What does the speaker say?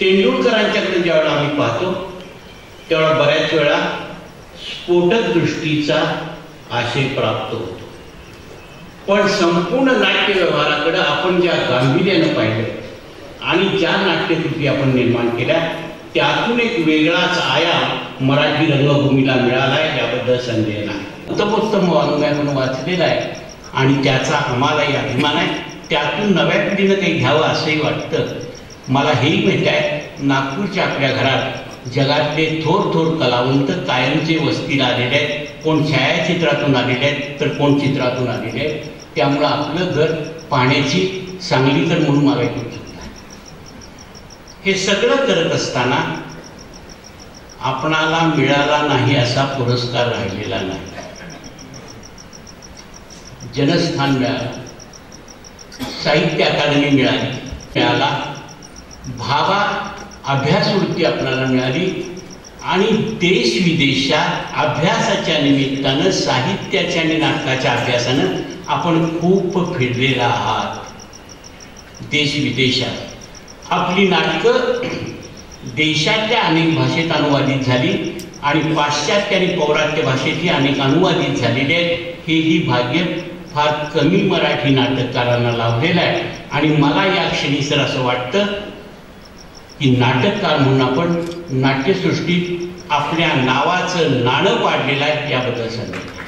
तेंडुलकरांच्याकडे ज्यावेळेला आम्ही पाहतो तेवढा बऱ्याच वेळा स्फोटक दृष्टीचा आशय प्राप्त होतो, पण संपूर्ण नाट्य व्यवहाराकडे आपण ज्या गांभीर्यानं पाहिलं आणि ज्या नाट्यकृती आपण निर्माण केल्या त्यातून एक वेगळाच आयाम मराठी रंगभूमीला मिळाला आहे, याबद्दल संदेह नाही. उत्तमोत्तम वाङ्मय म्हणून वाचलेला आहे आणि त्याचा आम्हालाही अभिमान आहे. त्यातून नव्या पिढीनं काही घ्यावं असंही वाटतं. मला हेही माहीत आहे, नागपूरच्या आपल्या घरात जगातले थोर थोर कलावंत कायमचे वस्तीला आलेले आहेत. कोण छायाचित्रातून आलेले आहेत तर कोण चित्रातून आलेले आहेत. त्यामुळं आपलं घर पाहण्याची सांगलीकर म्हणून मला एक उत्सुकता आहे. हे सगळं करत असताना आपणाला मिळाला नाही असा पुरस्कार राहिलेला नाही. जनस्थान मिळालं, साहित्य अकादमी मिळाला, भावा अभ्यासवृत्ती आपल्याला मिळाली आणि देश विदेशात अभ्यासाच्या निमित्तानं साहित्याच्या आणि नाटकाच्या अभ्यासानं आपण खूप फिरलेला आहात. देश विदेशात आपली नाटकं देशातल्या अनेक भाषेत अनुवादित झाली आणि पाश्चात्य आणि पौरात्य भाषेतही अनेक अनुवादित झालेले आहेत. हेही भाग्य फार कमी मराठी नाटककारांना लाभलेलं आहे आणि मला या क्षणी सर असं वाटतं की नाटककार म्हणून आपण नाट्यसृष्टीत आपल्या नावाचं नाणं पाडलेलं आहे, याबद्दल सांगितलं.